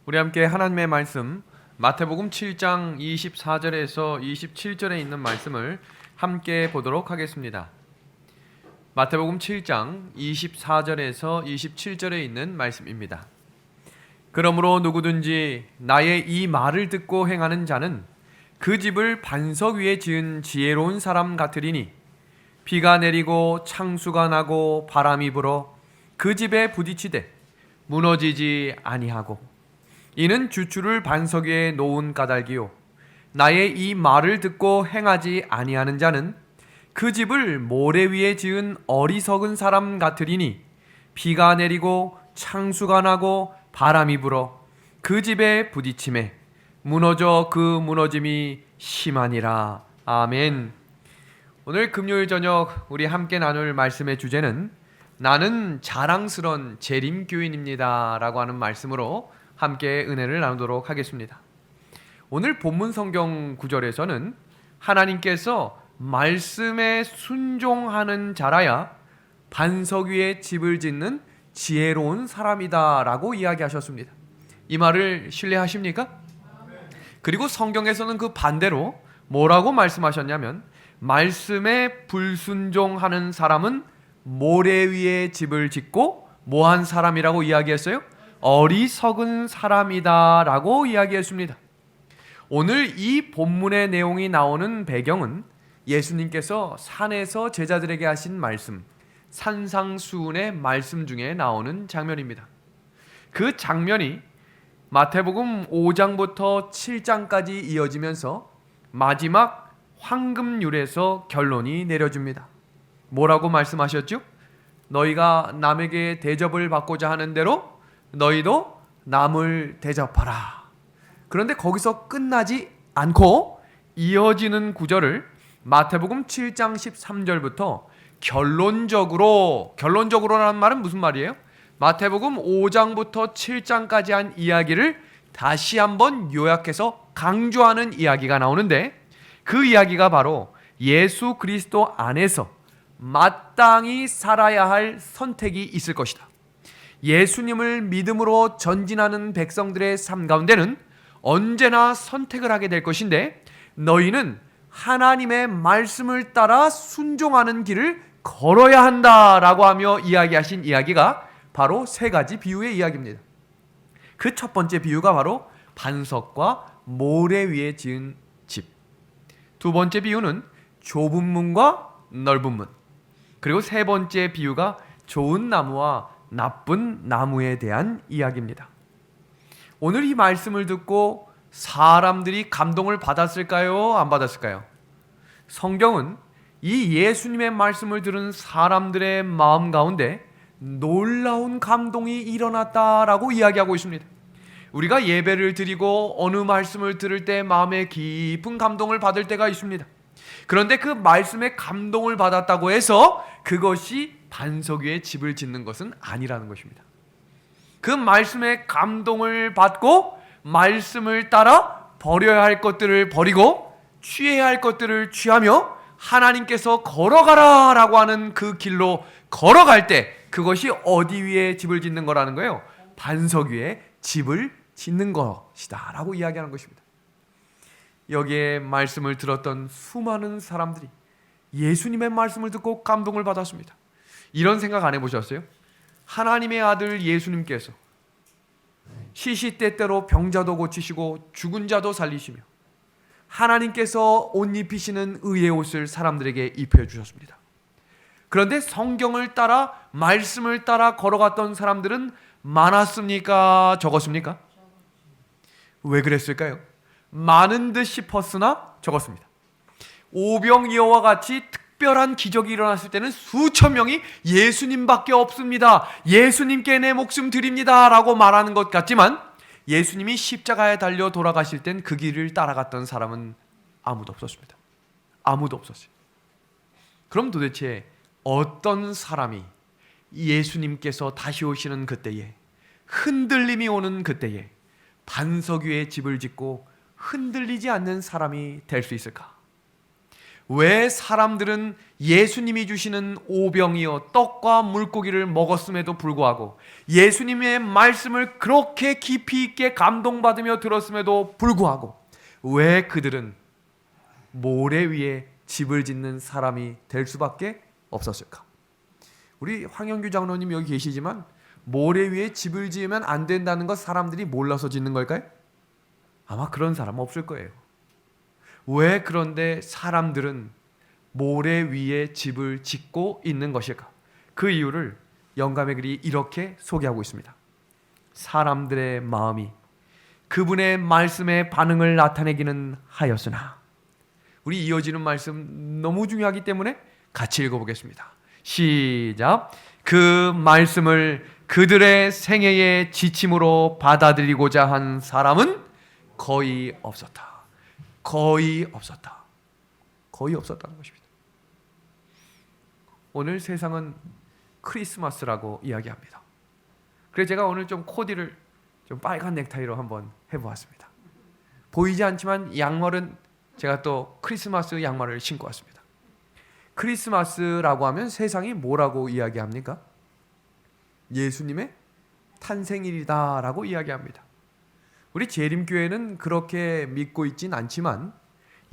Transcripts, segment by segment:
우리 함께 하나님의 말씀 마태복음 7장 24절에서 27절에 있는 말씀을 함께 보도록 하겠습니다. 마태복음 7장 24절에서 27절에 있는 말씀입니다. 그러므로 누구든지 나의 이 말을 듣고 행하는 자는 그 집을 반석 위에 지은 지혜로운 사람 같으리니 비가 내리고 창수가 나고 바람이 불어 그 집에 부딪히되 무너지지 아니하고 이는 주추를 반석 위에 놓은 까닭이요 나의 이 말을 듣고 행하지 아니하는 자는 그 집을 모래 위에 지은 어리석은 사람 같으리니 비가 내리고 창수가 나고 바람이 불어 그 집에 부딪히매 무너져 그 무너짐이 심하니라. 아멘. 오늘 금요일 저녁 우리 함께 나눌 말씀의 주제는 나는 자랑스런 재림교인입니다 라고 하는 말씀으로 함께 은혜를 나누도록 하겠습니다. 오늘 본문 성경 구절에서는 하나님께서 말씀에 순종하는 자라야 반석 위에 집을 짓는 지혜로운 사람이다 라고 이야기하셨습니다. 이 말을 신뢰하십니까? 그리고 성경에서는 그 반대로 뭐라고 말씀하셨냐면 말씀에 불순종하는 사람은 모래 위에 집을 짓고 뭐한 사람이라고 이야기했어요? 어리석은 사람이다 라고 이야기했습니다. 오늘 이 본문의 내용이 나오는 배경은 예수님께서 산에서 제자들에게 하신 말씀, 산상수훈의 말씀 중에 나오는 장면입니다. 그 장면이 마태복음 5장부터 7장까지 이어지면서 마지막 황금률에서 결론이 내려집니다. 뭐라고 말씀하셨죠? 너희가 남에게 대접을 받고자 하는 대로 너희도 남을 대접하라. 그런데 거기서 끝나지 않고 이어지는 구절을 마태복음 7장 13절부터 결론적으로라는 말은 무슨 말이에요? 마태복음 5장부터 7장까지 한 이야기를 다시 한번 요약해서 강조하는 이야기가 나오는데 그 이야기가 바로 예수 그리스도 안에서 마땅히 살아야 할 선택이 있을 것이다. 예수님을 믿음으로 전진하는 백성들의 삶 가운데는 언제나 선택을 하게 될 것인데 너희는 하나님의 말씀을 따라 순종하는 길을 걸어야 한다라고 하며 이야기하신 이야기가 바로 세 가지 비유의 이야기입니다. 그 첫 번째 비유가 바로 반석과 모래 위에 지은 집. 두 번째 비유는 좁은 문과 넓은 문. 그리고 세 번째 비유가 좋은 나무와 나쁜 나무에 대한 이야기입니다. 오늘 이 말씀을 듣고 사람들이 감동을 받았을까요? 안 받았을까요? 성경은 이 예수님의 말씀을 들은 사람들의 마음 가운데 놀라운 감동이 일어났다라고 이야기하고 있습니다. 우리가 예배를 드리고 어느 말씀을 들을 때 마음에 깊은 감동을 받을 때가 있습니다. 그런데 그 말씀에 감동을 받았다고 해서 그것이 반석 위에 집을 짓는 것은 아니라는 것입니다. 그 말씀에 감동을 받고 말씀을 따라 버려야 할 것들을 버리고 취해야 할 것들을 취하며 하나님께서 걸어가라 라고 하는 그 길로 걸어갈 때 그것이 어디 위에 집을 짓는 거라는 거예요? 반석 위에 집을 짓는 것이다 라고 이야기하는 것입니다. 여기에 말씀을 들었던 수많은 사람들이 예수님의 말씀을 듣고 감동을 받았습니다. 이런 생각 안 해보셨어요? 하나님의 아들 예수님께서 시시때때로 병자도 고치시고 죽은 자도 살리시며 하나님께서 옷 입히시는 의의 옷을 사람들에게 입혀주셨습니다. 그런데 성경을 따라 말씀을 따라 걸어갔던 사람들은 많았습니까? 적었습니까? 왜 그랬을까요? 많은 듯 싶었으나 적었습니다. 오병이어와 같이 특별한 기적이 일어났을 때는 수천 명이 예수님밖에 없습니다. 예수님께 내 목숨 드립니다 라고 말하는 것 같지만 예수님이 십자가에 달려 돌아가실 땐 그 길을 따라갔던 사람은 아무도 없었습니다. 아무도 없었어요. 그럼 도대체 어떤 사람이 예수님께서 다시 오시는 그때에 흔들림이 오는 그때에 반석 위에 집을 짓고 흔들리지 않는 사람이 될 수 있을까? 왜 사람들은 예수님이 주시는 오병이어 떡과 물고기를 먹었음에도 불구하고 예수님의 말씀을 그렇게 깊이 있게 감동받으며 들었음에도 불구하고 왜 그들은 모래 위에 집을 짓는 사람이 될 수밖에 없었을까? 우리 황영규 장로님 여기 계시지만 모래 위에 집을 지으면 안 된다는 것 사람들이 몰라서 짓는 걸까요? 아마 그런 사람 없을 거예요. 왜 그런데 사람들은 모래 위에 집을 짓고 있는 것일까? 그 이유를 영감의 글이 이렇게 소개하고 있습니다. 사람들의 마음이 그분의 말씀에 반응을 나타내기는 하였으나, 우리 이어지는 말씀 너무 중요하기 때문에 같이 읽어보겠습니다. 시작. 그 말씀을 그들의 생애의 지침으로 받아들이고자 한 사람은 거의 없었다. 거의 없었다. 거의 없었다는 것입니다. 오늘 세상은 크리스마스라고 이야기합니다. 그래서 제가 오늘 좀 코디를 좀 빨간 넥타이로 한번 해보았습니다. 보이지 않지만 양말은 제가 또 크리스마스 양말을 신고 왔습니다. 크리스마스라고 하면 세상이 뭐라고 이야기합니까? 예수님의 탄생일이다라고 이야기합니다. 우리 재림교회는 그렇게 믿고 있진 않지만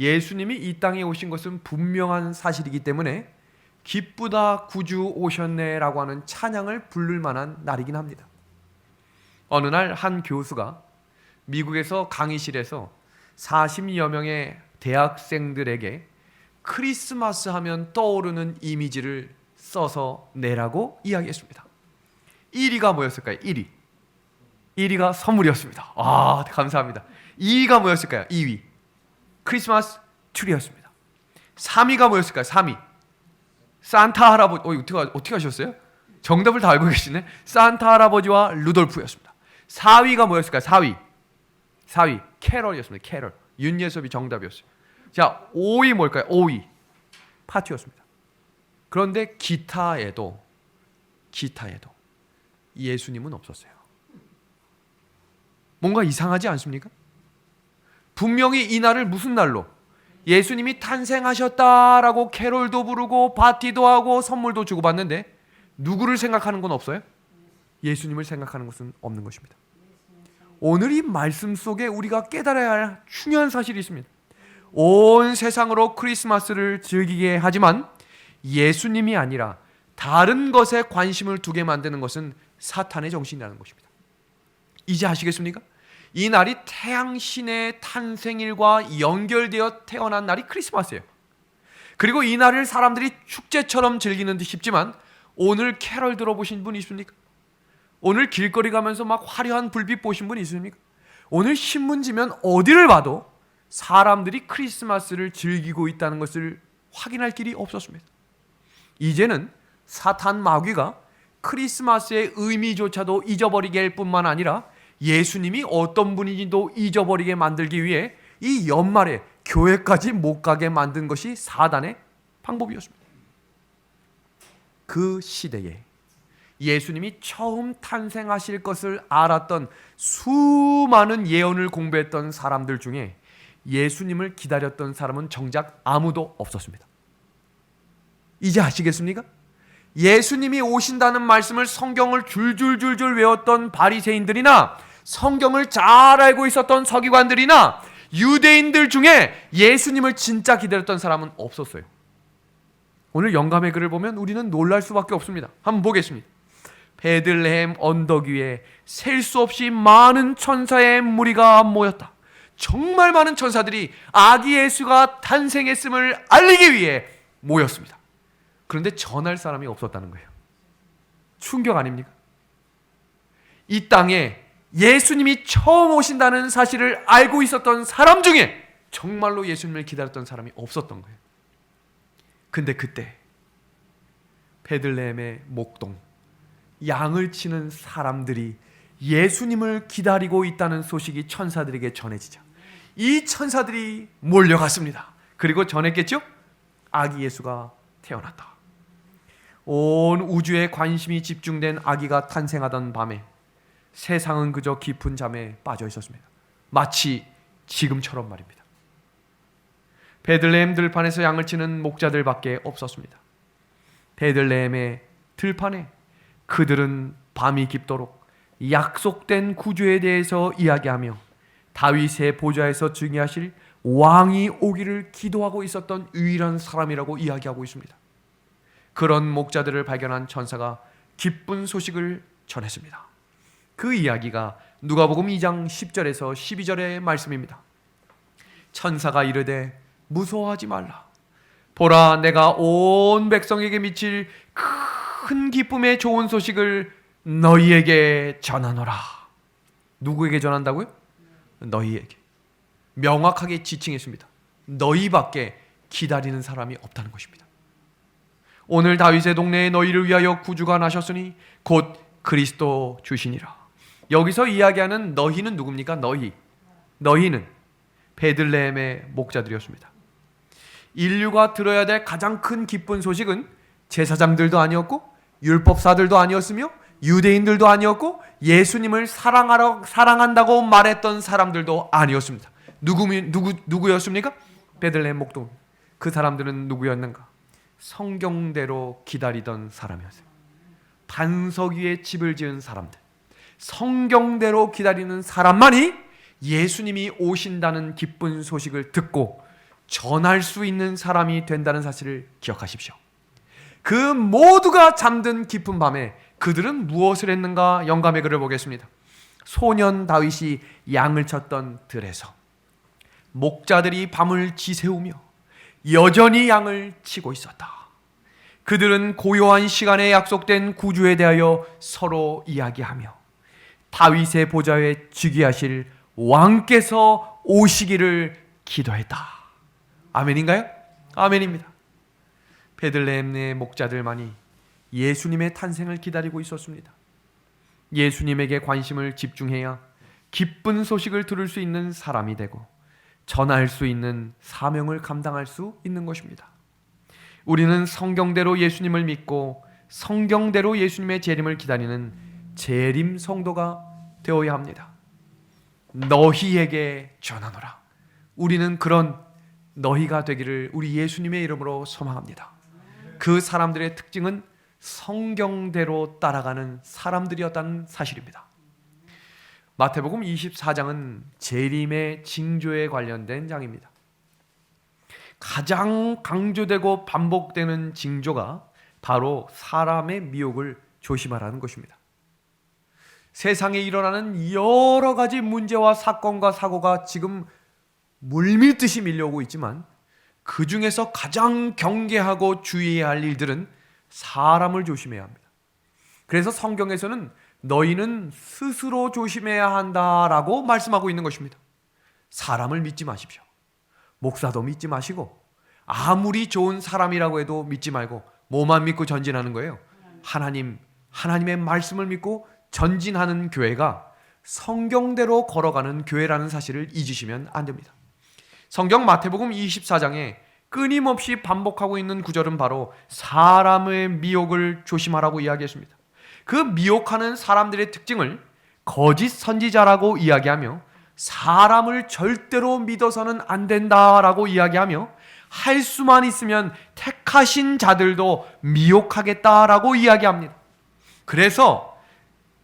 예수님이 이 땅에 오신 것은 분명한 사실이기 때문에 기쁘다 구주 오셨네라고 하는 찬양을 부를 만한 날이긴 합니다. 어느 날 한 교수가 미국에서 강의실에서 40여 명의 대학생들에게 크리스마스 하면 떠오르는 이미지를 써서 내라고 이야기했습니다. 1위가 뭐였을까요? 1위가 선물이었습니다. 아, 감사합니다. 2위가 뭐였을까요? 2위 크리스마스 트리였습니다. 3위가 뭐였을까요? 3위 산타 할아버지. 어떻게 하셨어요? 정답을 다 알고 계시네. 산타 할아버지와 루돌프였습니다. 4위가 뭐였을까요? 4위 캐럴이었습니다. 캐럴. 윤예섭이 정답이었어요. 자, 5위 뭘까요? 5위 파티였습니다. 그런데 기타에도 예수님은 없었어요. 뭔가 이상하지 않습니까? 분명히 이 날을 무슨 날로? 예수님이 탄생하셨다라고 캐롤도 부르고 파티도 하고 선물도 주고받는데 누구를 생각하는 건 없어요? 예수님을 생각하는 것은 없는 것입니다. 오늘 이 말씀 속에 우리가 깨달아야 할 중요한 사실이 있습니다. 온 세상으로 크리스마스를 즐기게 하지만 예수님이 아니라 다른 것에 관심을 두게 만드는 것은 사탄의 정신이라는 것입니다. 이제 아시겠습니까? 이 날이 태양신의 탄생일과 연결되어 태어난 날이 크리스마스예요. 그리고 이 날을 사람들이 축제처럼 즐기는 듯 싶지만 오늘 캐럴 들어보신 분 있습니까? 오늘 길거리 가면서 막 화려한 불빛 보신 분 있습니까? 오늘 신문지면 어디를 봐도 사람들이 크리스마스를 즐기고 있다는 것을 확인할 길이 없었습니다. 이제는 사탄 마귀가 크리스마스의 의미조차도 잊어버리게 할 뿐만 아니라 예수님이 어떤 분인지도 잊어버리게 만들기 위해 이 연말에 교회까지 못 가게 만든 것이 사단의 방법이었습니다. 그 시대에 예수님이 처음 탄생하실 것을 알았던 수많은 예언을 공부했던 사람들 중에 예수님을 기다렸던 사람은 정작 아무도 없었습니다. 이제 아시겠습니까? 예수님이 오신다는 말씀을 성경을 줄줄줄줄 외웠던 바리새인들이나 성경을 잘 알고 있었던 서기관들이나 유대인들 중에 예수님을 진짜 기다렸던 사람은 없었어요. 오늘 영감의 글을 보면 우리는 놀랄 수밖에 없습니다. 한번 보겠습니다. 베들레헴 언덕 위에 셀 수 없이 많은 천사의 무리가 모였다. 정말 많은 천사들이 아기 예수가 탄생했음을 알리기 위해 모였습니다. 그런데 전할 사람이 없었다는 거예요. 충격 아닙니까? 이 땅에 예수님이 처음 오신다는 사실을 알고 있었던 사람 중에 정말로 예수님을 기다렸던 사람이 없었던 거예요. 근데 그때 베들레헴의 목동, 양을 치는 사람들이 예수님을 기다리고 있다는 소식이 천사들에게 전해지자 이 천사들이 몰려갔습니다. 그리고 전했겠죠? 아기 예수가 태어났다. 온 우주에 관심이 집중된 아기가 탄생하던 밤에 세상은 그저 깊은 잠에 빠져 있었습니다. 마치 지금처럼 말입니다. 베들레헴 들판에서 양을 치는 목자들밖에 없었습니다. 베들레헴의 들판에 그들은 밤이 깊도록 약속된 구주에 대해서 이야기하며 다윗의 보좌에서 즉위하실 왕이 오기를 기도하고 있었던 유일한 사람이라고 이야기하고 있습니다. 그런 목자들을 발견한 천사가 기쁜 소식을 전했습니다. 그 이야기가 누가복음 2장 10절에서 12절의 말씀입니다. 천사가 이르되 무서워하지 말라. 보라, 내가 온 백성에게 미칠 큰 기쁨의 좋은 소식을 너희에게 전하노라. 누구에게 전한다고요? 너희에게. 명확하게 지칭했습니다. 너희밖에 기다리는 사람이 없다는 것입니다. 오늘 다윗의 동네에 너희를 위하여 구주가 나셨으니 곧 그리스도 주시니라. 여기서 이야기하는 너희는 누굽니까? 너희는 베들레헴의 목자들이었습니다. 인류가 들어야 될 가장 큰 기쁜 소식은 제사장들도 아니었고 율법사들도 아니었으며 유대인들도 아니었고 예수님을 사랑한다고 말했던 사람들도 아니었습니다. 누구였습니까? 베들레헴 목동. 그 사람들은 누구였는가? 성경대로 기다리던 사람이었어요. 반석 위에 집을 지은 사람들, 성경대로 기다리는 사람만이 예수님이 오신다는 기쁜 소식을 듣고 전할 수 있는 사람이 된다는 사실을 기억하십시오. 그 모두가 잠든 깊은 밤에 그들은 무엇을 했는가? 영감의 글을 보겠습니다. 소년 다윗이 양을 쳤던 들에서 목자들이 밤을 지새우며 여전히 양을 치고 있었다. 그들은 고요한 시간에 약속된 구주에 대하여 서로 이야기하며 다윗의 보좌에 즉위하실 왕께서 오시기를 기도했다. 아멘인가요? 아멘입니다. 베들레헴 내 목자들만이 예수님의 탄생을 기다리고 있었습니다. 예수님에게 관심을 집중해야 기쁜 소식을 들을 수 있는 사람이 되고 전할 수 있는 사명을 감당할 수 있는 것입니다. 우리는 성경대로 예수님을 믿고 성경대로 예수님의 재림을 기다리는 재림 성도가 되어야 합니다. 너희에게 전하노라. 우리는 그런 너희가 되기를 우리 예수님의 이름으로 소망합니다. 그 사람들의 특징은 성경대로 따라가는 사람들이었다는 사실입니다. 마태복음 24장은 재림의 징조에 관련된 장입니다. 가장 강조되고 반복되는 징조가 바로 사람의 미혹을 조심하라는 것입니다. 세상에 일어나는 여러 가지 문제와 사건과 사고가 지금 물밀듯이 밀려오고 있지만 그 중에서 가장 경계하고 주의해야 할 일들은 사람을 조심해야 합니다. 그래서 성경에서는 너희는 스스로 조심해야 한다라고 말씀하고 있는 것입니다. 사람을 믿지 마십시오. 목사도 믿지 마시고 아무리 좋은 사람이라고 해도 믿지 말고 뭐만 믿고 전진하는 거예요? 하나님의 말씀을 믿고 전진하는 교회가 성경대로 걸어가는 교회라는 사실을 잊으시면 안 됩니다. 성경 마태복음 24장에 끊임없이 반복하고 있는 구절은 바로 사람의 미혹을 조심하라고 이야기했습니다. 그 미혹하는 사람들의 특징을 거짓 선지자라고 이야기하며 사람을 절대로 믿어서는 안 된다라고 이야기하며 할 수만 있으면 택하신 자들도 미혹하겠다라고 이야기합니다. 그래서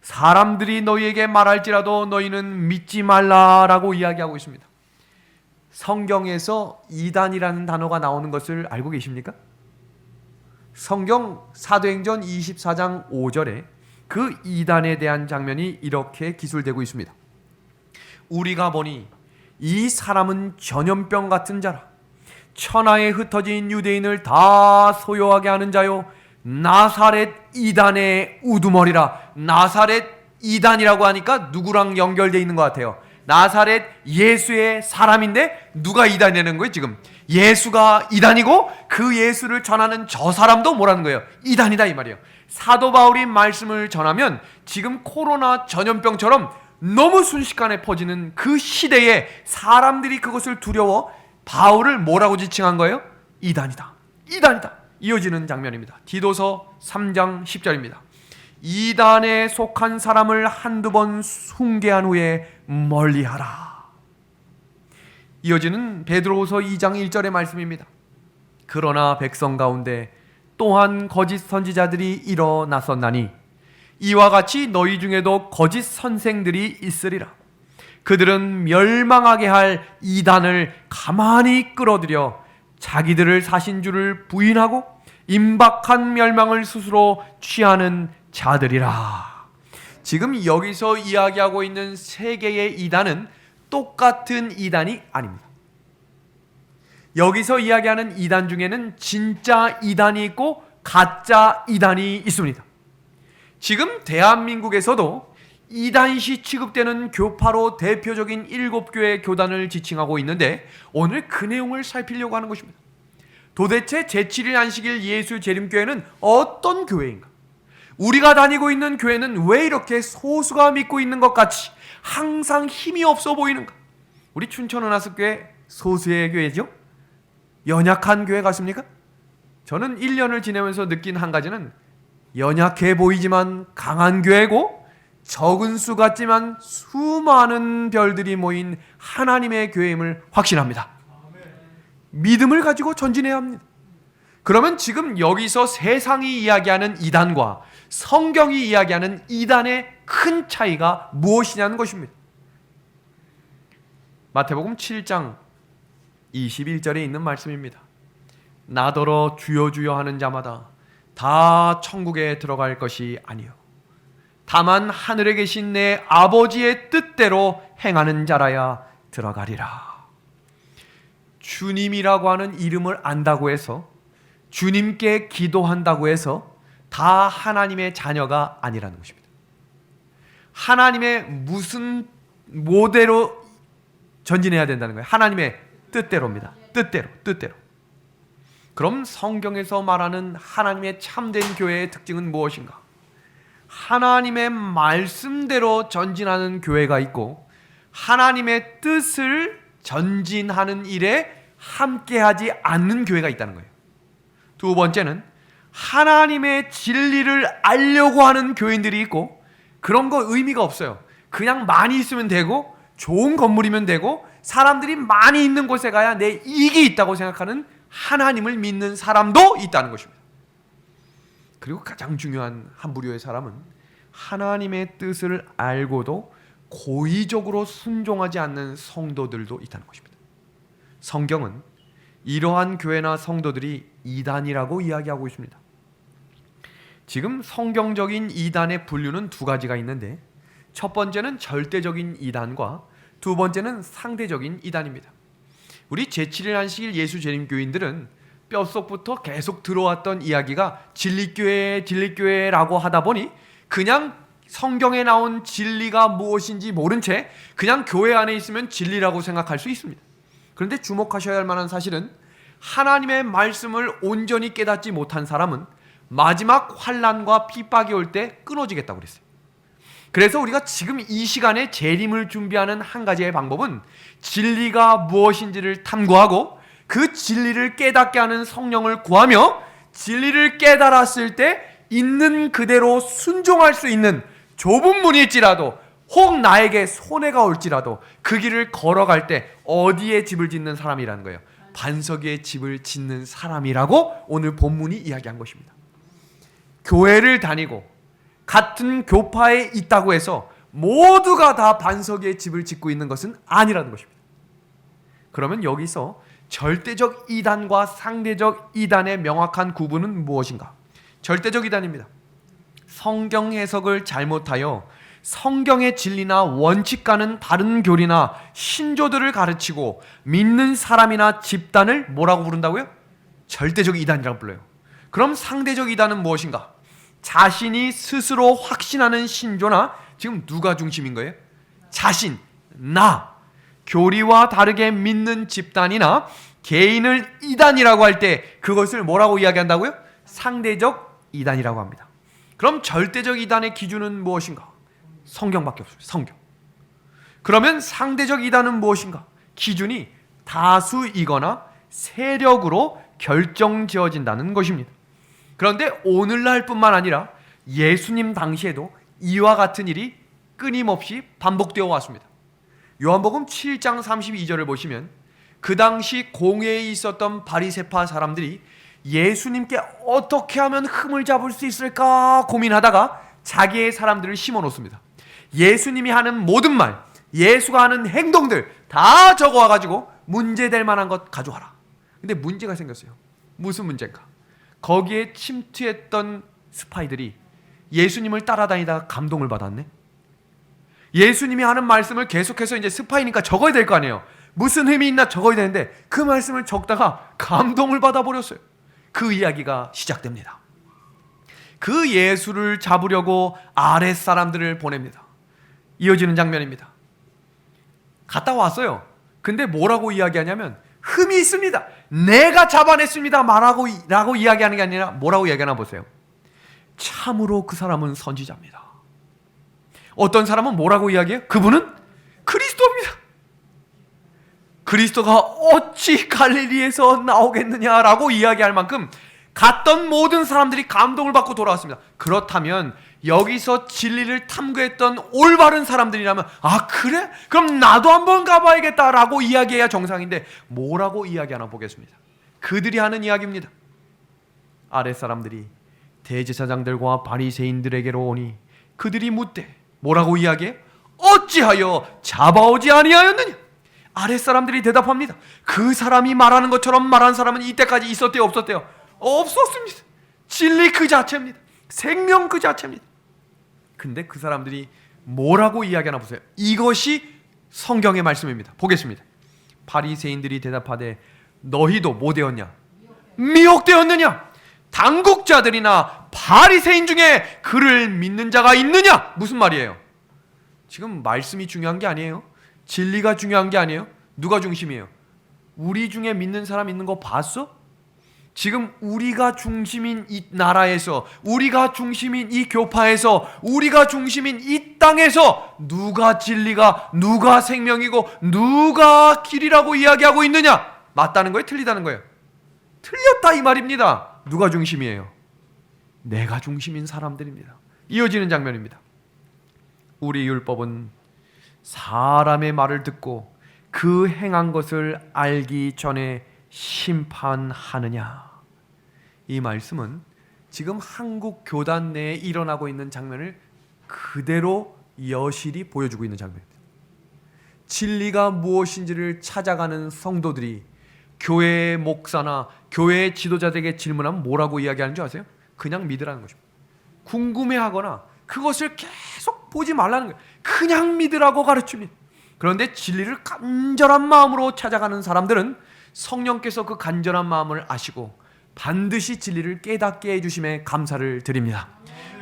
사람들이 너희에게 말할지라도 너희는 믿지 말라라고 이야기하고 있습니다. 성경에서 이단이라는 단어가 나오는 것을 알고 계십니까? 성경 사도행전 24장 5절에 그 이단에 대한 장면이 이렇게 기술되고 있습니다. 우리가 보니 이 사람은 전염병 같은 자라. 천하에 흩어진 유대인을 다 소요하게 하는 자요 나사렛 이단의 우두머리라. 나사렛 이단이라고 하니까 누구랑 연결되어 있는 것 같아요? 나사렛 예수의 사람인데 누가 이단이라는 거예요? 지금 예수가 이단이고 그 예수를 전하는 저 사람도 뭐라는 거예요? 이단이다 이 말이에요. 사도 바울이 말씀을 전하면 지금 코로나 전염병처럼 너무 순식간에 퍼지는 그 시대에 사람들이 그것을 두려워 바울을 뭐라고 지칭한 거예요? 이단이다. 이단이다. 이어지는 장면입니다. 디도서 3장 10절입니다. 이단에 속한 사람을 한두 번 숭배한 후에 멀리하라. 이어지는 베드로후서 2장 1절의 말씀입니다. 그러나 백성 가운데 또한 거짓 선지자들이 일어났었나니 이와 같이 너희 중에도 거짓 선생들이 있으리라. 그들은 멸망하게 할 이단을 가만히 끌어들여 자기들을 사신 줄을 부인하고 임박한 멸망을 스스로 취하는 자들이라. 지금 여기서 이야기하고 있는 세 개의 이단은 똑같은 이단이 아닙니다. 여기서 이야기하는 이단 중에는 진짜 이단이 있고 가짜 이단이 있습니다. 지금 대한민국에서도 이단시 취급되는 교파로 대표적인 7교회 교단을 지칭하고 있는데 오늘 그 내용을 살피려고 하는 것입니다. 도대체 제7일 안식일 예수 재림교회는 어떤 교회인가? 우리가 다니고 있는 교회는 왜 이렇게 소수가 믿고 있는 것 같이 항상 힘이 없어 보이는가? 우리 춘천은하숙교회 소수의 교회죠? 연약한 교회 같습니까? 저는 1년을 지내면서 느낀 한 가지는 연약해 보이지만 강한 교회고 적은 수 같지만 수많은 별들이 모인 하나님의 교회임을 확신합니다. 믿음을 가지고 전진해야 합니다. 그러면 지금 여기서 세상이 이야기하는 이단과 성경이 이야기하는 이단의 큰 차이가 무엇이냐는 것입니다. 마태복음 7장 21절에 있는 말씀입니다. 나더러 주여 주여 하는 자마다 다 천국에 들어갈 것이 아니요 다만 하늘에 계신 내 아버지의 뜻대로 행하는 자라야 들어가리라. 주님이라고 하는 이름을 안다고 해서 주님께 기도한다고 해서 다 하나님의 자녀가 아니라는 것입니다. 하나님의 무슨 모델로 전진해야 된다는 거예요. 하나님의 뜻대로입니다. 뜻대로. 그럼 성경에서 말하는 하나님의 참된 교회의 특징은 무엇인가? 하나님의 말씀대로 전진하는 교회가 있고 하나님의 뜻을 전진하는 일에 함께하지 않는 교회가 있다는 거예요. 두 번째는 하나님의 진리를 알려고 하는 교인들이 있고 그런 거 의미가 없어요. 그냥 많이 있으면 되고 좋은 건물이면 되고 사람들이 많이 있는 곳에 가야 내 이익이 있다고 생각하는 하나님을 믿는 사람도 있다는 것입니다. 그리고 가장 중요한 한 부류의 사람은 하나님의 뜻을 알고도 고의적으로 순종하지 않는 성도들도 있다는 것입니다. 성경은 이러한 교회나 성도들이 이단이라고 이야기하고 있습니다. 지금 성경적인 이단의 분류는 두 가지가 있는데 첫 번째는 절대적인 이단과 두 번째는 상대적인 이단입니다. 우리 제7일 안식일 예수 재림교인들은 뼛속부터 계속 들어왔던 이야기가 진리교회라고 하다 보니 그냥 성경에 나온 진리가 무엇인지 모른 채 그냥 교회 안에 있으면 진리라고 생각할 수 있습니다. 그런데 주목하셔야 할 만한 사실은 하나님의 말씀을 온전히 깨닫지 못한 사람은 마지막 환난과 핍박이 올 때 끊어지겠다고 그랬어요. 그래서 우리가 지금 이 시간에 재림을 준비하는 한 가지의 방법은 진리가 무엇인지를 탐구하고 그 진리를 깨닫게 하는 성령을 구하며 진리를 깨달았을 때 있는 그대로 순종할 수 있는 좁은 문일지라도 혹 나에게 손해가 올지라도 그 길을 걸어갈 때 어디에 집을 짓는 사람이라는 거예요. 반석 위에 집을 짓는 사람이라고 오늘 본문이 이야기한 것입니다. 교회를 다니고 같은 교파에 있다고 해서 모두가 다 반석 위에 집을 짓고 있는 것은 아니라는 것입니다. 그러면 여기서 절대적 이단과 상대적 이단의 명확한 구분은 무엇인가? 절대적 이단입니다. 성경 해석을 잘못하여 성경의 진리나 원칙과는 다른 교리나 신조들을 가르치고 믿는 사람이나 집단을 뭐라고 부른다고요? 절대적 이단이라고 불러요. 그럼 상대적 이단은 무엇인가? 자신이 스스로 확신하는 신조나 지금 누가 중심인 거예요? 자신, 나, 교리와 다르게 믿는 집단이나 개인을 이단이라고 할 때 그것을 뭐라고 이야기한다고요? 상대적 이단이라고 합니다. 그럼 절대적 이단의 기준은 무엇인가? 성경밖에 없습니다. 성경. 그러면 상대적 이단은 무엇인가? 기준이 다수이거나 세력으로 결정지어진다는 것입니다. 그런데 오늘날 뿐만 아니라 예수님 당시에도 이와 같은 일이 끊임없이 반복되어 왔습니다. 요한복음 7장 32절을 보시면 그 당시 공회에 있었던 바리새파 사람들이 예수님께 어떻게 하면 흠을 잡을 수 있을까 고민하다가 자기의 사람들을 심어 놓습니다. 예수님이 하는 모든 말, 예수가 하는 행동들 다 적어와가지고 문제될 만한 것 가져와라. 근데 문제가 생겼어요. 무슨 문제인가? 거기에 침투했던 스파이들이 예수님을 따라다니다가 감동을 받았네. 예수님이 하는 말씀을 계속해서 이제 스파이니까 적어야 될 거 아니에요. 무슨 의미 있나 적어야 되는데 그 말씀을 적다가 감동을 받아버렸어요. 그 이야기가 시작됩니다. 그 예수를 잡으려고 아랫 사람들을 보냅니다. 이어지는 장면입니다. 갔다 왔어요. 근데 뭐라고 이야기하냐면 흠이 있습니다. 내가 잡아냈습니다. 라고 이야기하는 게 아니라 뭐라고 이야기하나 보세요. 참으로 그 사람은 선지자입니다. 어떤 사람은 뭐라고 이야기해요? 그분은 그리스도입니다. 그리스도가 어찌 갈릴리에서 나오겠느냐라고 이야기할 만큼 갔던 모든 사람들이 감동을 받고 돌아왔습니다. 그렇다면 여기서 진리를 탐구했던 올바른 사람들이라면 아 그래? 그럼 나도 한번 가봐야겠다라고 이야기해야 정상인데 뭐라고 이야기하나 보겠습니다. 그들이 하는 이야기입니다. 아랫사람들이 대제사장들과 바리새인들에게로 오니 그들이 묻되 뭐라고 이야기해? 어찌하여 잡아오지 아니하였느냐? 아랫사람들이 대답합니다. 그 사람이 말하는 것처럼 말한 사람은 이때까지 있었대요? 없었대요? 없었습니다. 진리 그 자체입니다. 생명 그 자체입니다. 근데 그 사람들이 뭐라고 이야기하나 보세요. 이것이 성경의 말씀입니다. 보겠습니다. 바리새인들이 대답하되 너희도 뭐 되었냐? 미혹되었느냐? 당국자들이나 바리새인 중에 그를 믿는 자가 있느냐? 무슨 말이에요? 지금 말씀이 중요한 게 아니에요. 진리가 중요한 게 아니에요. 누가 중심이에요? 우리 중에 믿는 사람 있는 거 봤어? 지금 우리가 중심인 이 나라에서, 우리가 중심인 이 교파에서, 우리가 중심인 이 땅에서 누가 진리가, 누가 생명이고 누가 길이라고 이야기하고 있느냐? 맞다는 거예요? 틀리다는 거예요? 틀렸다 이 말입니다. 누가 중심이에요? 내가 중심인 사람들입니다. 이어지는 장면입니다. 우리 율법은 사람의 말을 듣고 그 행한 것을 알기 전에 심판하느냐? 이 말씀은 지금 한국 교단 내에 일어나고 있는 장면을 그대로 여실히 보여주고 있는 장면입니다. 진리가 무엇인지를 찾아가는 성도들이 교회의 목사나 교회의 지도자들에게 질문하면 뭐라고 이야기하는 줄 아세요? 그냥 믿으라는 것입니다. 궁금해하거나 그것을 계속 보지 말라는 거예요. 그냥 믿으라고 가르칩니다. 그런데 진리를 간절한 마음으로 찾아가는 사람들은 성령께서 그 간절한 마음을 아시고 반드시 진리를 깨닫게 해주심에 감사를 드립니다.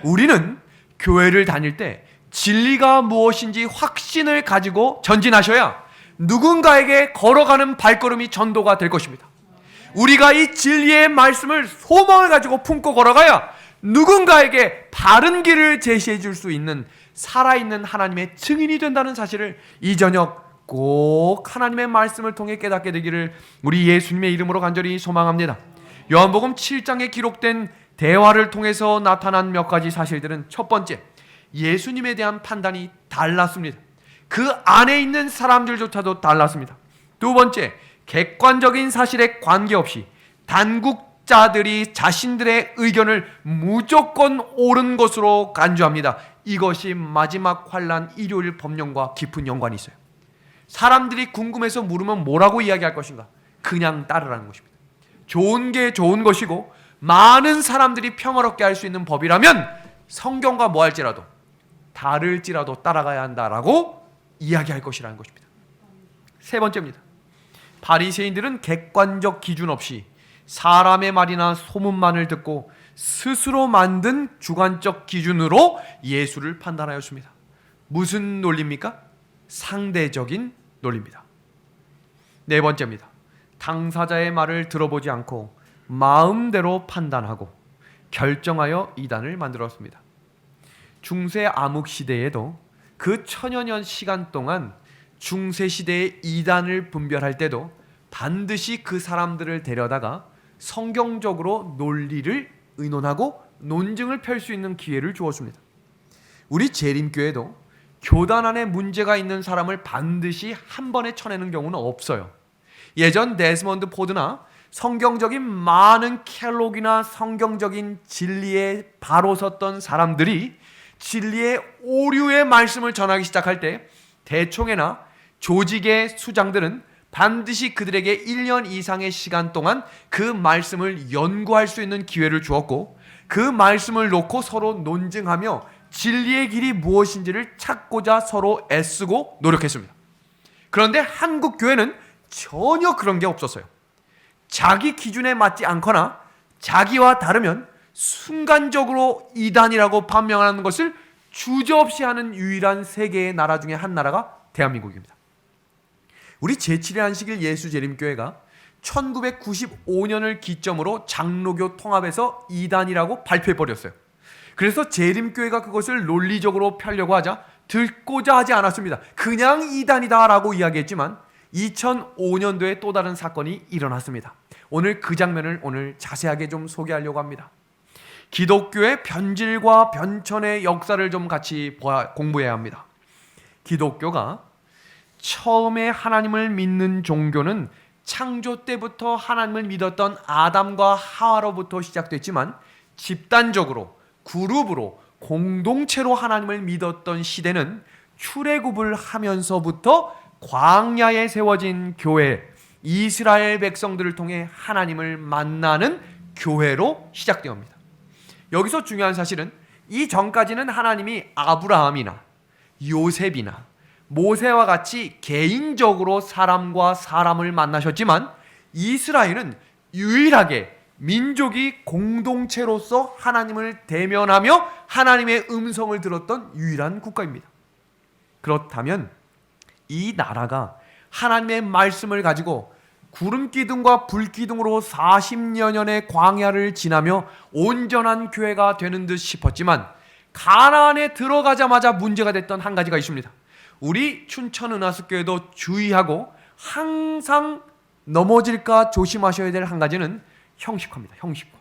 우리는 교회를 다닐 때 진리가 무엇인지 확신을 가지고 전진하셔야 누군가에게 걸어가는 발걸음이 전도가 될 것입니다. 우리가 이 진리의 말씀을 소망을 가지고 품고 걸어가야 누군가에게 바른 길을 제시해 줄 수 있는 살아있는 하나님의 증인이 된다는 사실을 이 저녁 꼭 하나님의 말씀을 통해 깨닫게 되기를 우리 예수님의 이름으로 간절히 소망합니다. 요한복음 7장에 기록된 대화를 통해서 나타난 몇 가지 사실들은 첫 번째, 예수님에 대한 판단이 달랐습니다. 그 안에 있는 사람들조차도 달랐습니다. 두 번째, 객관적인 사실에 관계없이 단국자들이 자신들의 의견을 무조건 옳은 것으로 간주합니다. 이것이 마지막 환란 일요일 법령과 깊은 연관이 있어요. 사람들이 궁금해서 물으면 뭐라고 이야기할 것인가? 그냥 따르라는 것입니다. 좋은 게 좋은 것이고 많은 사람들이 평화롭게 할 수 있는 법이라면 성경과 뭐 할지라도 다를지라도 따라가야 한다라고 이야기할 것이라는 것입니다. 세 번째입니다. 바리새인들은 객관적 기준 없이 사람의 말이나 소문만을 듣고 스스로 만든 주관적 기준으로 예수를 판단하였습니다. 무슨 논리입니까? 상대적인 논리입니다. 네 번째입니다. 당사자의 말을 들어보지 않고 마음대로 판단하고 결정하여 이단을 만들었습니다. 중세 암흑 시대에도 그 천여년 시간 동안 중세 시대의 이단을 분별할 때도 반드시 그 사람들을 데려다가 성경적으로 논리를 의논하고 논증을 펼 수 있는 기회를 주었습니다. 우리 재림교회도 교단 안에 문제가 있는 사람을 반드시 한 번에 쳐내는 경우는 없어요. 예전 데스몬드 포드나 성경적인 많은 켈록이나 성경적인 진리에 바로 섰던 사람들이 진리의 오류의 말씀을 전하기 시작할 때 대총회나 조직의 수장들은 반드시 그들에게 1년 이상의 시간 동안 그 말씀을 연구할 수 있는 기회를 주었고, 그 말씀을 놓고 서로 논증하며 진리의 길이 무엇인지를 찾고자 서로 애쓰고 노력했습니다. 그런데 한국 교회는 전혀 그런 게 없었어요. 자기 기준에 맞지 않거나 자기와 다르면 순간적으로 이단이라고 판명하는 것을 주저없이 하는 유일한 세계의 나라 중에 한 나라가 대한민국입니다. 우리 제7회 안식일 예수재림교회가 1995년을 기점으로 장로교 통합에서 이단이라고 발표해버렸어요. 그래서 재림교회가 그것을 논리적으로 펴려고 하자 듣고자 하지 않았습니다. 그냥 이단이다라고 이야기했지만 2005년도에 또 다른 사건이 일어났습니다. 오늘 그 장면을 오늘 자세하게 좀 소개하려고 합니다. 기독교의 변질과 변천의 역사를 좀 같이 공부해야 합니다. 기독교가 처음에 하나님을 믿는 종교는 창조 때부터 하나님을 믿었던 아담과 하와로부터 시작됐지만 집단적으로, 그룹으로, 공동체로 하나님을 믿었던 시대는 출애굽을 하면서부터 광야에 세워진 교회, 이스라엘 백성들을 통해 하나님을 만나는 교회로 시작되옵니다. 여기서 중요한 사실은 이 전까지는 하나님이 아브라함이나 요셉이나 모세와 같이 개인적으로 사람과 사람을 만나셨지만 이스라엘은 유일하게 민족이 공동체로서 하나님을 대면하며 하나님의 음성을 들었던 유일한 국가입니다. 그렇다면 이 나라가 하나님의 말씀을 가지고 구름기둥과 불기둥으로 40여 년의 광야를 지나며 온전한 교회가 되는 듯 싶었지만 가나안에 들어가자마자 문제가 됐던 한 가지가 있습니다. 우리 춘천은하수교회도 주의하고 항상 넘어질까 조심하셔야 될 한 가지는 형식화입니다. 형식화.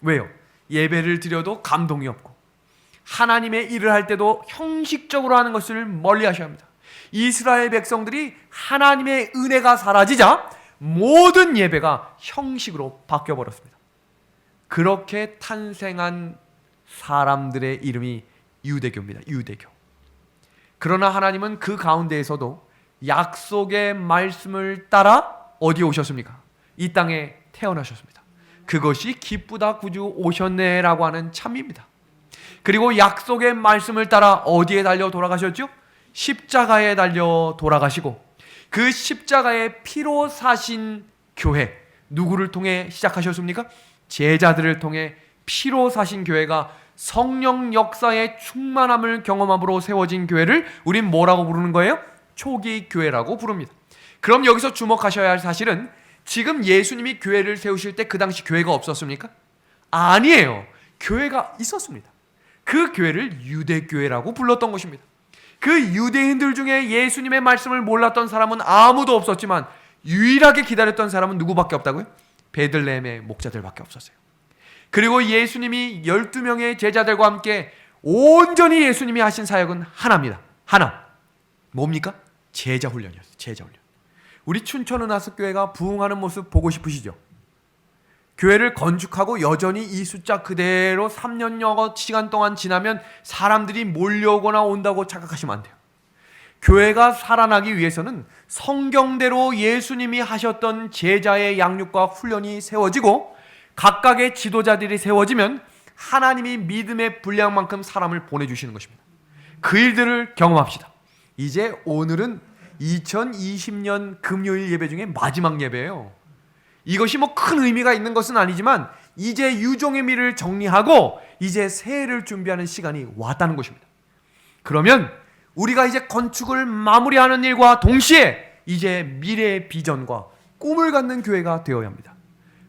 왜요? 예배를 드려도 감동이 없고 하나님의 일을 할 때도 형식적으로 하는 것을 멀리 하셔야 합니다. 이스라엘 백성들이 하나님의 은혜가 사라지자 모든 예배가 형식으로 바뀌어버렸습니다. 그렇게 탄생한 사람들의 이름이 유대교입니다. 유대교. 그러나 하나님은 그 가운데에서도 약속의 말씀을 따라 어디에 오셨습니까? 이 땅에 태어나셨습니다. 그것이 기쁘다 구주 오셨네라고 하는 참입니다. 그리고 약속의 말씀을 따라 어디에 달려 돌아가셨죠? 십자가에 달려 돌아가시고 그 십자가의 피로 사신 교회, 누구를 통해 시작하셨습니까? 제자들을 통해 피로 사신 교회가 성령 역사의 충만함을 경험함으로 세워진 교회를 우린 뭐라고 부르는 거예요? 초기 교회라고 부릅니다. 그럼 여기서 주목하셔야 할 사실은 지금 예수님이 교회를 세우실 때 그 당시 교회가 없었습니까? 아니에요. 교회가 있었습니다. 그 교회를 유대교회라고 불렀던 것입니다. 그 유대인들 중에 예수님의 말씀을 몰랐던 사람은 아무도 없었지만 유일하게 기다렸던 사람은 누구밖에 없다고요? 베들레헴의 목자들밖에 없었어요. 그리고 예수님이 12명의 제자들과 함께 온전히 예수님이 하신 사역은 하나입니다. 하나. 뭡니까? 제자 훈련이었어요. 제자 훈련. 우리 춘천은하수교회가 부흥하는 모습 보고 싶으시죠? 교회를 건축하고 여전히 이 숫자 그대로 3년여 시간 동안 지나면 사람들이 몰려오거나 온다고 착각하시면 안 돼요. 교회가 살아나기 위해서는 성경대로 예수님이 하셨던 제자의 양육과 훈련이 세워지고 각각의 지도자들이 세워지면 하나님이 믿음의 분량만큼 사람을 보내주시는 것입니다. 그 일들을 경험합시다. 이제 오늘은 2020년 금요일 예배 중에 마지막 예배예요. 이것이 뭐 큰 의미가 있는 것은 아니지만 이제 유종의 미를 정리하고 이제 새해를 준비하는 시간이 왔다는 것입니다. 그러면 우리가 이제 건축을 마무리하는 일과 동시에 이제 미래의 비전과 꿈을 갖는 교회가 되어야 합니다.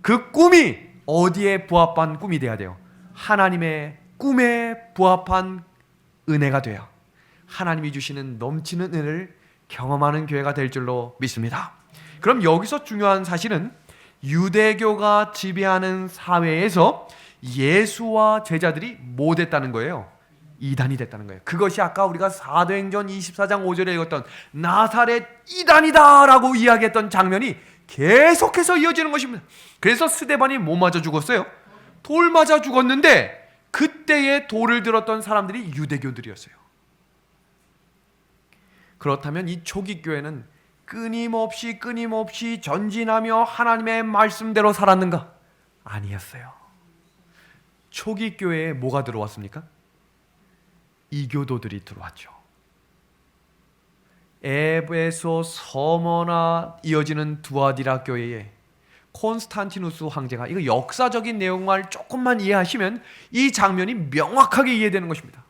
그 꿈이 어디에 부합한 꿈이 돼야 돼요? 하나님의 꿈에 부합한 은혜가 돼야 하나님이 주시는 넘치는 은혜를 경험하는 교회가 될 줄로 믿습니다. 그럼 여기서 중요한 사실은 유대교가 지배하는 사회에서 예수와 제자들이 뭐 됐다는 거예요? 이단이 됐다는 거예요. 그것이 아까 우리가 사도행전 24장 5절에 읽었던 나사렛 이단이다 라고 이야기했던 장면이 계속해서 이어지는 것입니다. 그래서 스데반이 뭐 맞아 죽었어요? 돌 맞아 죽었는데 그때에 돌을 들었던 사람들이 유대교들이었어요. 그렇다면 이 초기 교회는 끊임없이 전진하며 하나님의 말씀대로 살았는가? 아니었어요. 초기 교회에 뭐가 들어왔습니까? 이교도들이 들어왔죠. 에베소, 서머나 이어지는 두아디라 교회에 콘스탄티누스 황제가, 이거 역사적인 내용만 조금만 이해하시면 이 장면이 명확하게 이해되는 것입니다.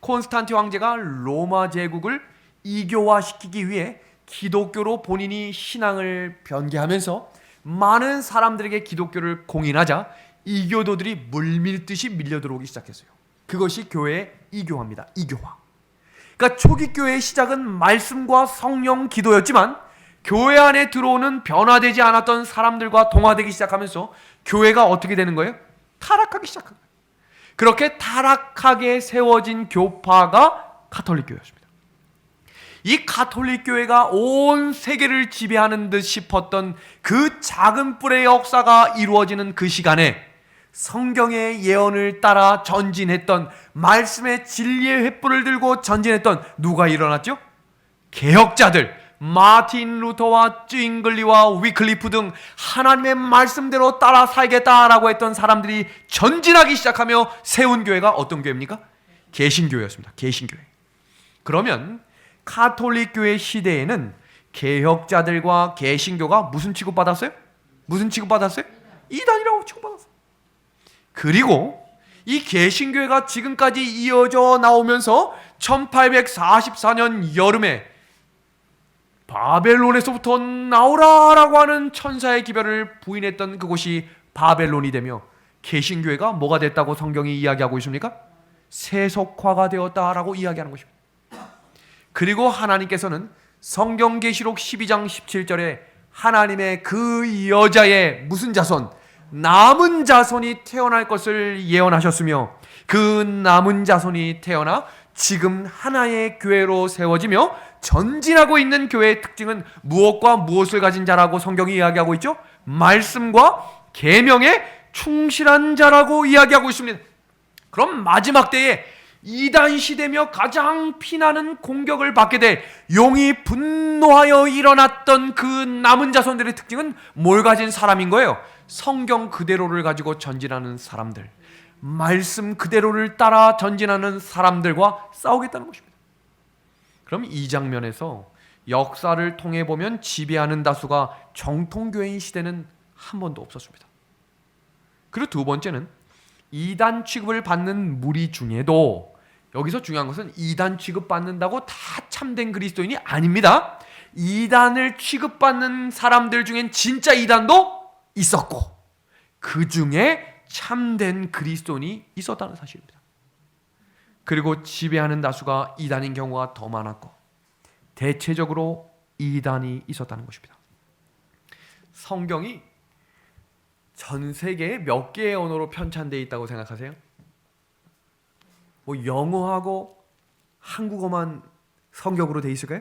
콘스탄티 황제가 로마 제국을 이교화시키기 위해 기독교로 본인이 신앙을 변개하면서 많은 사람들에게 기독교를 공인하자 이교도들이 물밀듯이 밀려들어오기 시작했어요. 그것이 교회의 이교화입니다. 이교화. 그러니까 초기 교회의 시작은 말씀과 성령 기도였지만 교회 안에 들어오는 변화되지 않았던 사람들과 동화되기 시작하면서 교회가 어떻게 되는 거예요? 타락하기 시작한 거예요. 그렇게 타락하게 세워진 교파가 가톨릭 교회였습니다. 이 가톨릭 교회가 온 세계를 지배하는 듯 싶었던 그 작은 뿔의 역사가 이루어지는 그 시간에 성경의 예언을 따라 전진했던, 말씀의 진리의 횃불을 들고 전진했던 누가 일어났죠? 개혁자들, 마틴 루터와 찡글리와 위클리프 등 하나님의 말씀대로 따라 살겠다라고 했던 사람들이 전진하기 시작하며 세운 교회가 어떤 교회입니까? 개신교회였습니다. 개신교회. 그러면 가톨릭 교회 시대에는 개혁자들과 개신교가 무슨 취급받았어요? 무슨 취급받았어요? 이단이라고 취급받았어요. 그리고 이 개신교회가 지금까지 이어져 나오면서 1844년 여름에 바벨론에서부터 나오라라고 하는 천사의 기별을 부인했던 그곳이 바벨론이 되며 개신교회가 뭐가 됐다고 성경이 이야기하고 있습니까? 세속화가 되었다라고 이야기하는 것입니다. 그리고 하나님께서는 성경계시록 12장 17절에 하나님의 그 여자의 무슨 자손? 남은 자손이 태어날 것을 예언하셨으며 그 남은 자손이 태어나 지금 하나의 교회로 세워지며 전진하고 있는 교회의 특징은 무엇과 무엇을 가진 자라고 성경이 이야기하고 있죠? 말씀과 계명에 충실한 자라고 이야기하고 있습니다. 그럼 마지막 때에 이단 시대며 가장 피나는 공격을 받게 될 용이 분노하여 일어났던 그 남은 자손들의 특징은 뭘 가진 사람인 거예요? 성경 그대로를 가지고 전진하는 사람들, 말씀 그대로를 따라 전진하는 사람들과 싸우겠다는 것입니다. 그럼 이 장면에서 역사를 통해 보면 지배하는 다수가 정통교회인 시대는 한 번도 없었습니다. 그리고 두 번째는 이단 취급을 받는 무리 중에도, 여기서 중요한 것은 이단 취급받는다고 다 참된 그리스도인이 아닙니다. 이단을 취급받는 사람들 중엔 진짜 이단도 있었고 그 중에 참된 그리스도인이 있었다는 사실입니다. 그리고 지배하는 다수가 이단인 경우가 더 많았고 대체적으로 이단이 있었다는 것입니다. 성경이 전 세계에 몇 개의 언어로 편찬되어 있다고 생각하세요? 뭐 영어하고 한국어만 성경으로 되어 있을까요?